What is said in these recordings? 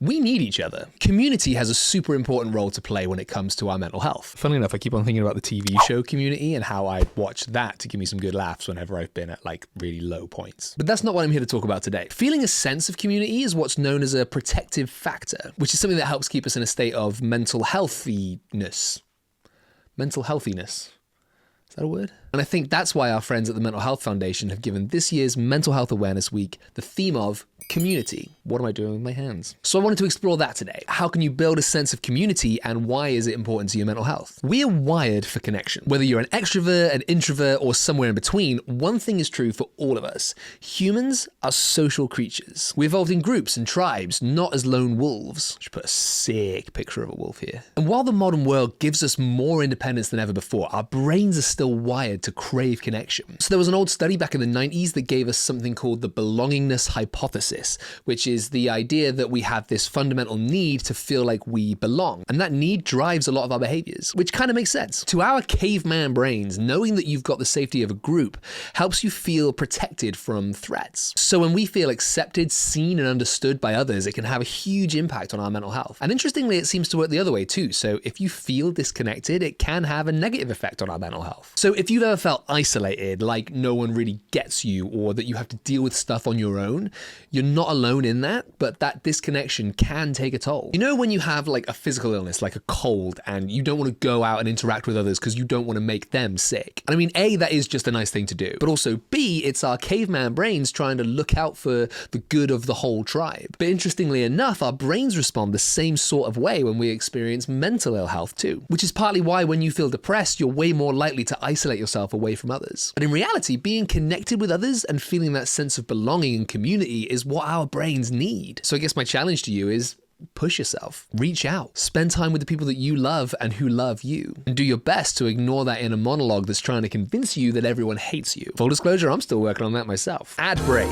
We need each other. Community has a super important role to play when it comes to our mental health. Funnily enough, I keep on thinking about the TV show Community and how I watched that to give me some good laughs whenever I've been at like really low points. But that's not what I'm here to talk about today. Feeling a sense of community is what's known as a protective factor, which is something that helps keep us in a state of mental healthiness. Mental healthiness. Is that a word? And I think that's why our friends at the Mental Health Foundation have given this year's Mental Health Awareness Week the theme of community. What am I doing with my hands? So I wanted to explore that today. How can you build a sense of community and why is it important to your mental health? We are wired for connection. Whether you're an extrovert, an introvert, or somewhere in between, one thing is true for all of us. Humans are social creatures. We evolved in groups and tribes, not as lone wolves. I should put a sick picture of a wolf here. And while the modern world gives us more independence than ever before, our brains are still wired to crave connection. So there was an old study back in the 90s that gave us something called the Belongingness hypothesis, which is the idea that we have this fundamental need to feel like we belong. And that need drives a lot of our behaviors, which kind of makes sense. To our caveman brains, knowing that you've got the safety of a group helps you feel protected from threats. So when we feel accepted, seen, and understood by others, it can have a huge impact on our mental health. And interestingly, it seems to work the other way too. So if you feel disconnected, it can have a negative effect on our mental health. So if you've ever felt isolated, like no one really gets you, or that you have to deal with stuff on your own, you're not alone in that, but that disconnection can take a toll. You know when you have like a physical illness, like a cold, and you don't want to go out and interact with others because you don't want to make them sick? And I mean, A, that is just a nice thing to do, but also B, it's our caveman brains trying to look out for the good of the whole tribe. But interestingly enough, our brains respond the same sort of way when we experience mental ill health too, which is partly why when you feel depressed, you're way more likely to isolate yourself away from others. But in reality, being connected with others and feeling that sense of belonging and community is what our brains need. So I guess my challenge to you is push yourself, reach out, spend time with the people that you love and who love you, and do your best to ignore that inner monologue that's trying to convince you that everyone hates you. Full disclosure, I'm still working on that myself. Ad break.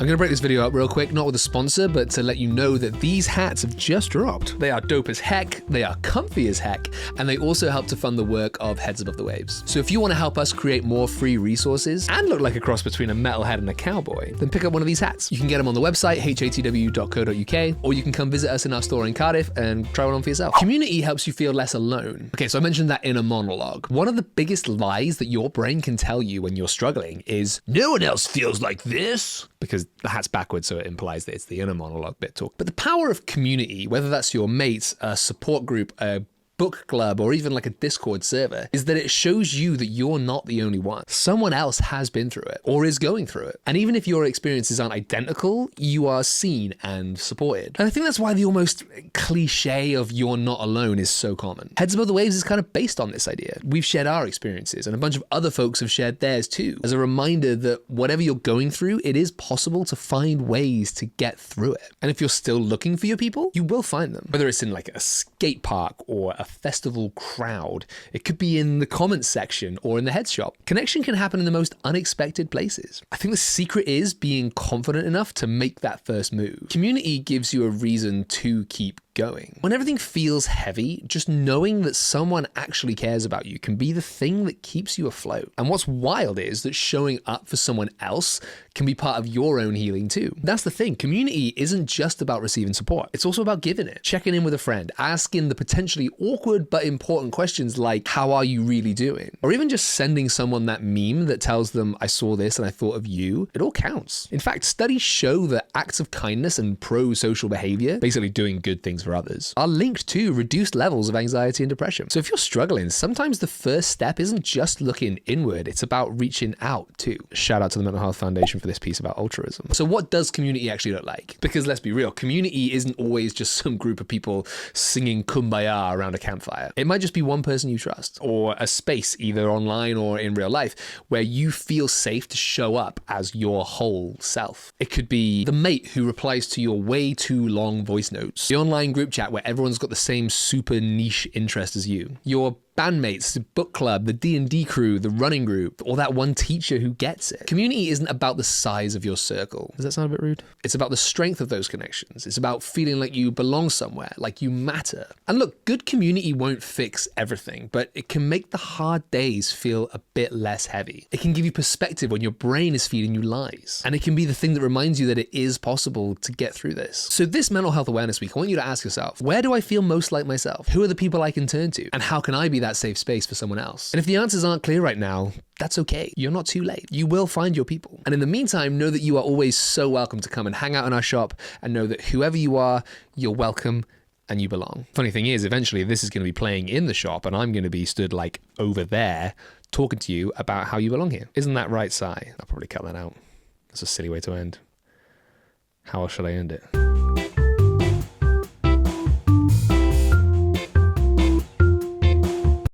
I'm going to break this video up real quick, not with a sponsor, but to let you know that these hats have just dropped. They are dope as heck, they are comfy as heck, and they also help to fund the work of Heads Above the Waves. So if you want to help us create more free resources and look like a cross between a metalhead and a cowboy, then pick up one of these hats. You can get them on the website, hatw.co.uk, or you can come visit us in our store in Cardiff and try one on for yourself. Community helps you feel less alone. Okay, so I mentioned that inner monologue. One of the biggest lies that your brain can tell you when you're struggling is, no one else feels like this, because the hat's backwards, so it implies that it's the inner monologue bit talk. But the power of community, whether that's your mates, a support group, a book club, or even like a Discord server, is that it shows you that you're not the only one. Someone else has been through it or is going through it. And even if your experiences aren't identical, you are seen and supported. And I think that's why the almost cliche of you're not alone is so common. Heads Above the Waves is kind of based on this idea. We've shared our experiences and a bunch of other folks have shared theirs too, as a reminder that whatever you're going through, it is possible to find ways to get through it. And if you're still looking for your people, you will find them. Whether it's in like a skate park or a festival crowd, it could be in the comments section or in the head shop. Connection can happen in the most unexpected places. I think the secret is being confident enough to make that first move. Community gives you a reason to keep going. When everything feels heavy, just knowing that someone actually cares about you can be the thing that keeps you afloat. And what's wild is that showing up for someone else can be part of your own healing too. That's the thing. Community isn't just about receiving support. It's also about giving it. Checking in with a friend, asking the potentially awkward but important questions like, how are you really doing? Or even just sending someone that meme that tells them, I saw this and I thought of you. It all counts. In fact, studies show that acts of kindness and pro-social behavior, basically doing good things for others, are linked to reduced levels of anxiety and depression. So if you're struggling, sometimes the first step isn't just looking inward, it's about reaching out too. Shout out to the Mental Health Foundation for this piece about altruism. So what does community actually look like? Because let's be real, community isn't always just some group of people singing kumbaya around a campfire. It might just be one person you trust, or a space either online or in real life where you feel safe to show up as your whole self. It could be the mate who replies to your way too long voice notes, the online group chat where everyone's got the same super niche interest as you, your bandmates, the book club, the D&D crew, the running group, or that one teacher who gets it. Community isn't about the size of your circle. Does that sound a bit rude? It's about the strength of those connections. It's about feeling like you belong somewhere, like you matter. And look, good community won't fix everything, but it can make the hard days feel a bit less heavy. It can give you perspective when your brain is feeding you lies. And it can be the thing that reminds you that it is possible to get through this. So this Mental Health Awareness Week, I want you to ask yourself, where do I feel most like myself? Who are the people I can turn to? And how can I be that safe space for someone else? And if the answers aren't clear right now, that's okay. You're not too late. You will find your people. And in the meantime, know that you are always so welcome to come and hang out in our shop, and know that whoever you are, you're welcome and you belong. Funny thing is, eventually this is going to be playing in the shop and I'm going to be stood like over there talking to you about how you belong here. Isn't that right, Si? I'll probably cut that out. That's a silly way to end. How else should I end it?